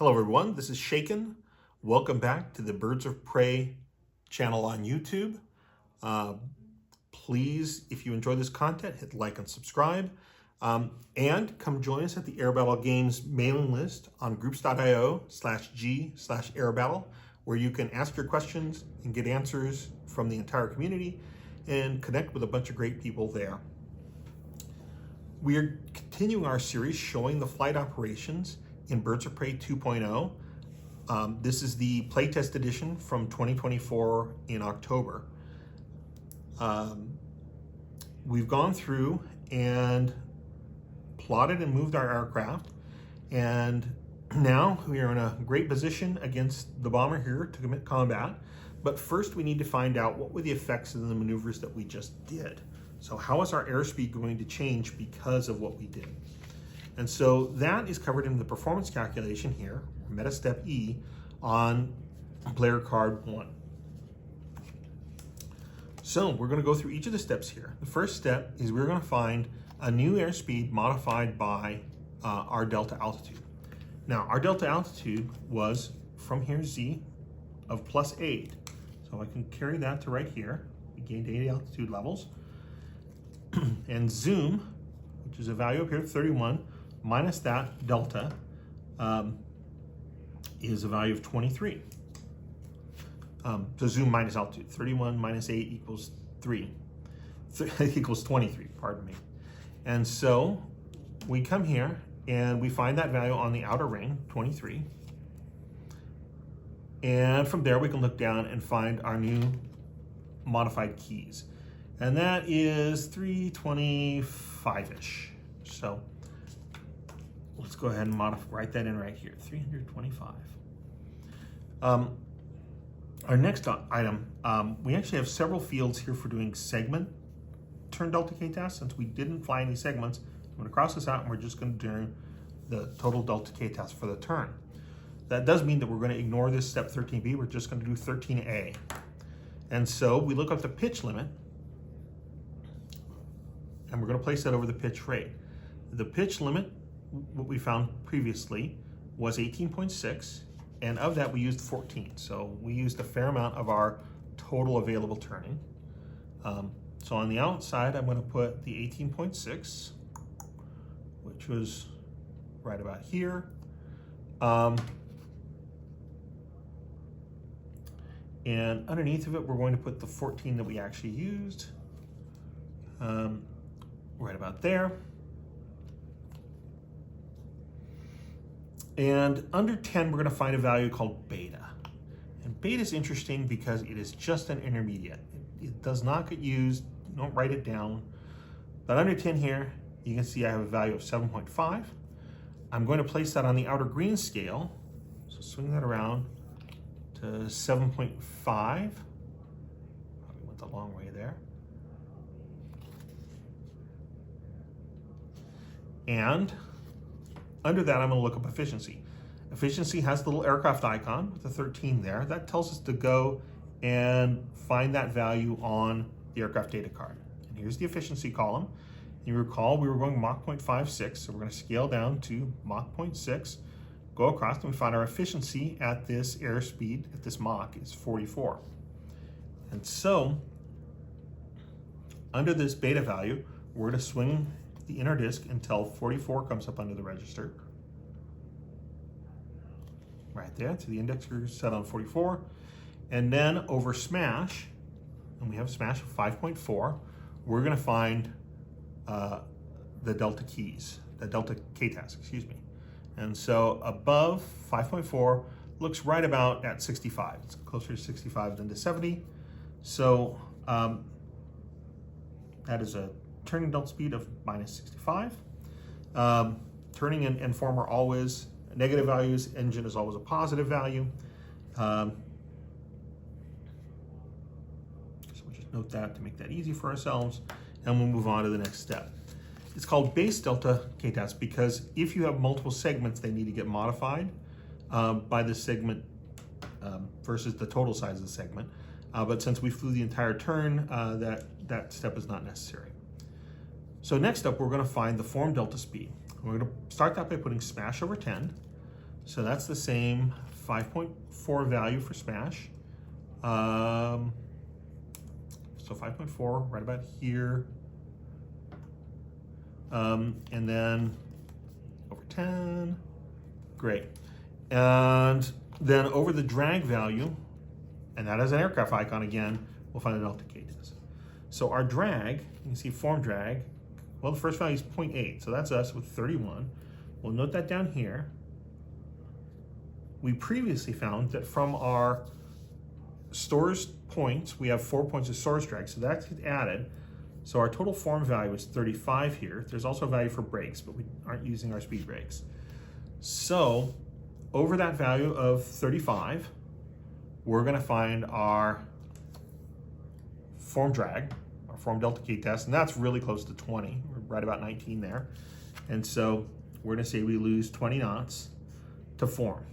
Hello everyone, this is Shaken. Welcome back to the Birds of Prey channel on YouTube. Please, if you enjoy this content, hit like and subscribe. And come join us at the Air Battle Games mailing list on groups.io/g/airbattle, where you can ask your questions and get answers from the entire community and connect with a bunch of great people there. We are continuing our series showing the flight operations in Birds of Prey 2.0. This is the playtest edition from 2024 in October. We've gone through and plotted and moved our aircraft, and now we are in a great position against the bomber here to commit combat. But first we need to find out what were the effects of the maneuvers that we just did. So how is our airspeed going to change because of what we did? And so that is covered in the performance calculation here, meta step E, on player card 1. So we're going to go through each of the steps here. The first step is we're going to find a new airspeed modified by our delta altitude. Now our delta altitude was from here Z of +8. So I can carry that to right here. We gained 80 altitude levels. And zoom, which is a value up here, 31, minus that delta is a value of 23. So zoom minus altitude, 31 minus 8 equals 3. Equals 23, pardon me. And so we come here and we find that value on the outer ring, 23. And from there we can look down and find our new modified keys. And that is 325-ish. So let's go ahead and write that in right here, 325. Our next item, we actually have several fields here for doing segment turn delta K test. Since we didn't fly any segments, I'm going to cross this out and we're just going to do the total delta K test for the turn. That does mean that we're going to ignore this step 13B. We're just going to do 13A. And so we look up the pitch limit, and we're going to place that over the pitch rate. The pitch limit, what we found previously, was 18.6, and of that we used 14. So we used a fair amount of our total available turning. So on the outside, I'm going to put the 18.6, which was right about here. And underneath of it, we're going to put the 14 that we actually used. Right about there. And under 10, we're going to find a value called beta. And beta is interesting because it is just an intermediate. It does not get used, don't write it down. But under 10 here, you can see I have a value of 7.5. I'm going to place that on the outer green scale. So swing that around to 7.5. Probably went the long way there. And under that, I'm going to look up efficiency. Efficiency has the little aircraft icon with the 13 there. That tells us to go and find that value on the aircraft data card. And here's the efficiency column. You recall we were going Mach 0.56, so we're going to scale down to Mach 0.6, go across, and we find our efficiency at this airspeed, at this Mach, is 44. And so, under this beta value, we're going to swing the inner disk until 44 comes up under the register. Right there, to the index we're set on 44. And then over smash, and we have a smash of 5.4, we're going to find the delta keys, the delta K-task, excuse me. And so above 5.4 looks right about at 65. It's closer to 65 than to 70. So that is a turning delta speed of -65. Turning and form are always negative values. Engine is always a positive value. So we'll just note that to make that easy for ourselves. And we'll move on to the next step. It's called base delta K-test because if you have multiple segments, they need to get modified by the segment versus the total size of the segment. But since we flew the entire turn, that step is not necessary. So next up, we're going to find the form delta speed. We're going to start that by putting smash over 10. So that's the same 5.4 value for smash. So 5.4 right about here. And then over 10, great. And then over the drag value, and that has an aircraft icon again, we'll find the delta K test. So our drag, you can see form drag, well, the first value is 0.8, so that's us with 31. We'll note that down here. We previously found that from our stores points, we have 4 points of source drag, so that's added. So our total form value is 35 here. There's also a value for brakes, but we aren't using our speed brakes. So over that value of 35, we're gonna find our form drag, our form delta K test, and that's really close to 20. We're right about 19 there. And so we're gonna say we lose 20 knots to form.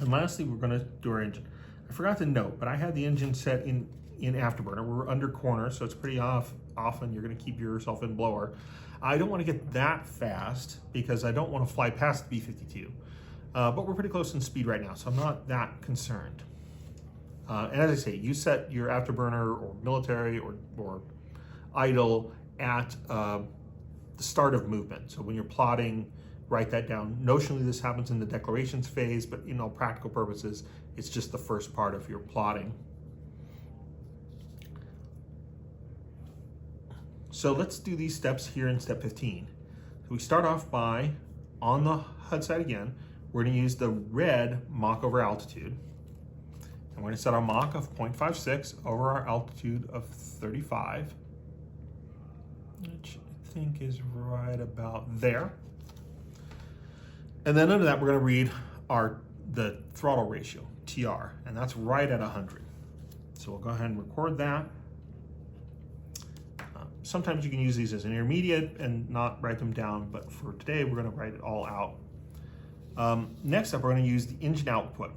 And lastly, we're gonna do our engine. I forgot to note, but I had the engine set in afterburner. We're under corner, so it's pretty often you're gonna keep yourself in blower. I don't wanna get that fast because I don't wanna fly past the B-52. But we're pretty close in speed right now, so I'm not that concerned. And as I say, you set your afterburner or military or idle at the start of movement. So when you're plotting, write that down. Notionally, this happens in the declarations phase, but in all practical purposes, it's just the first part of your plotting. So let's do these steps here in step 15. So we start off by, on the HUD side again, we're gonna use the red Mach over altitude. And we're gonna set our Mach of 0.56 over our altitude of 35, which I think is right about there. And then under that, we're gonna read the throttle ratio, TR, and that's right at 100. So we'll go ahead and record that. Sometimes you can use these as an intermediate and not write them down, but for today, we're gonna write it all out. Next up, we're going to use the engine output.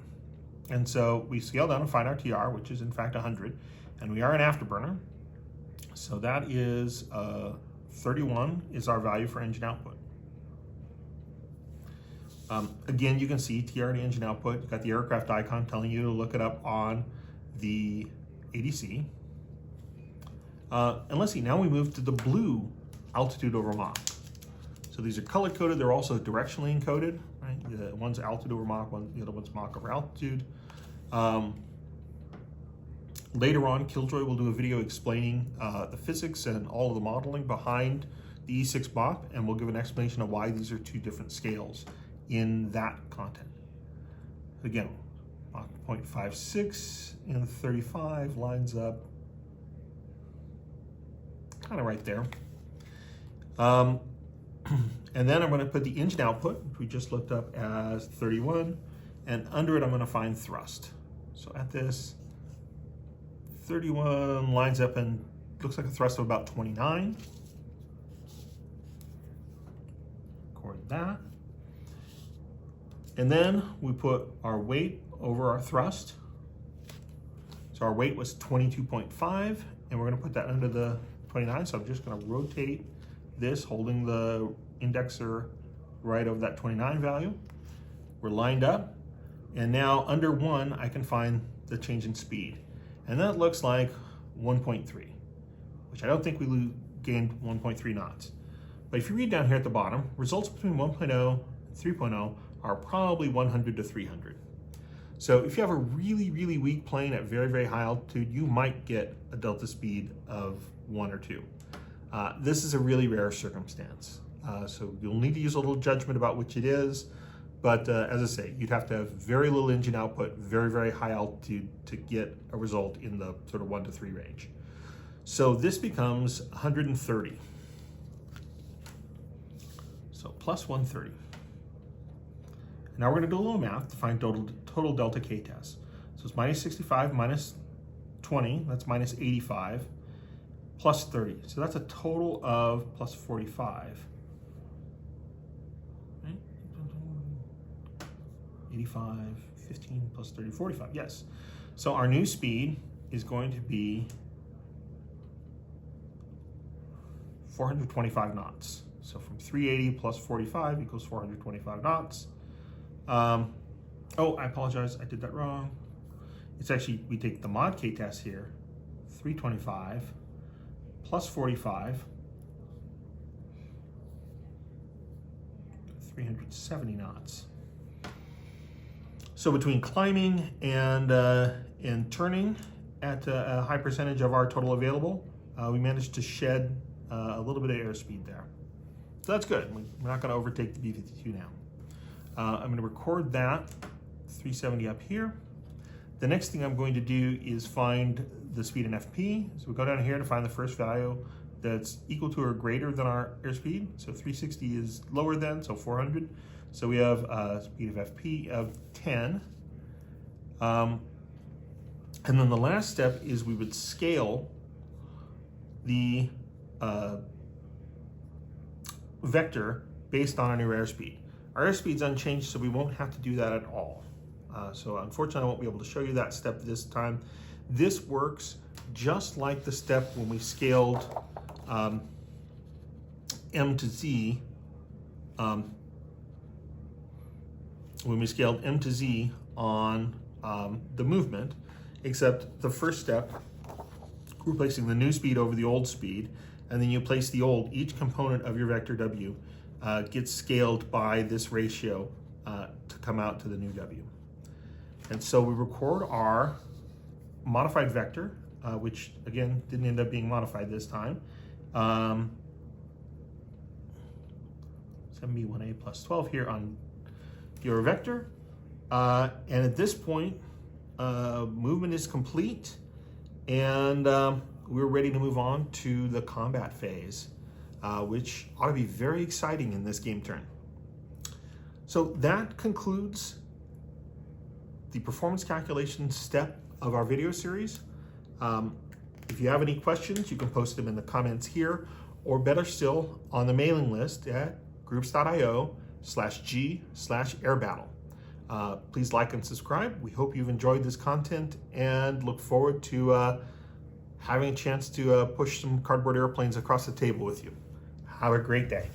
And so we scale down and find our TR, which is in fact 100, and we are an afterburner. So that is 31 is our value for engine output. Again, you can see TR and engine output. You've got the aircraft icon telling you to look it up on the ADC. And let's see, now we move to the blue altitude over Mach. So these are color coded, they're also directionally encoded, right? The one's altitude over Mach, the other one's Mach over altitude. Later on, Killjoy will do a video explaining the physics and all of the modeling behind the E6 BoP, and we'll give an explanation of why these are two different scales in that content. Again, Mach 0.56 and 35 lines up kind of right there. And then I'm going to put the engine output, which we just looked up as 31, and under it I'm going to find thrust. So at this, 31 lines up and looks like a thrust of about 29. Record that. And then we put our weight over our thrust. So our weight was 22.5, and we're going to put that under the 29. So I'm just going to rotate this, holding the indexer right over that 29 value. We're lined up, and now under 1 I can find the change in speed, and that looks like 1.3, which I don't think we gained 1.3 knots. But if you read down here at the bottom, results between 1.0 and 3.0 are probably 100 to 300. So if you have a really, really weak plane at very, very high altitude, you might get a delta speed of 1 or 2. This is a really rare circumstance. So you'll need to use a little judgment about which it is. But as I say, you'd have to have very little engine output, very, very high altitude to get a result in the sort of 1 to 3 range. So this becomes 130. So plus 130. Now we're going to do a little math to find total delta K test. So it's minus 65 minus 20, that's minus 85, plus 30. So that's a total of plus 45. Right? 85, 15 plus 30, 45, yes. So our new speed is going to be 425 knots. So from 380 plus 45 equals 425 knots. Oh, I apologize, I did that wrong. It's actually, we take the mod K test here, 325 plus 45, 370 knots. So between climbing and turning at a high percentage of our total available, we managed to shed a little bit of airspeed there. So that's good. We're not going to overtake the B-52 now. I'm going to record that 370 up here. The next thing I'm going to do is find the speed in FP. So we go down here to find the first value that's equal to or greater than our airspeed. So 360 is lower than, so 400. So we have a speed of FP of 10. And then the last step is we would scale the vector based on our new airspeed. Our airspeed's unchanged, so we won't have to do that at all. So unfortunately, I won't be able to show you that step this time. This works just like the step when we scaled M to Z. When we scaled M to Z on the movement, except the first step, we're placing the new speed over the old speed, and then you place the old, each component of your vector W gets scaled by this ratio to come out to the new W. And so we record our modified vector, which again, didn't end up being modified this time. 7B1A plus 12 here on your vector. And at this point, movement is complete, and we're ready to move on to the combat phase, which ought to be very exciting in this game turn. So that concludes the performance calculation step of our video series. If you have any questions, you can post them in the comments here, or better still, on the mailing list at groups.io/g/airbattle. Please like and subscribe. We hope you've enjoyed this content and look forward to having a chance to push some cardboard airplanes across the table with you. Have a great day.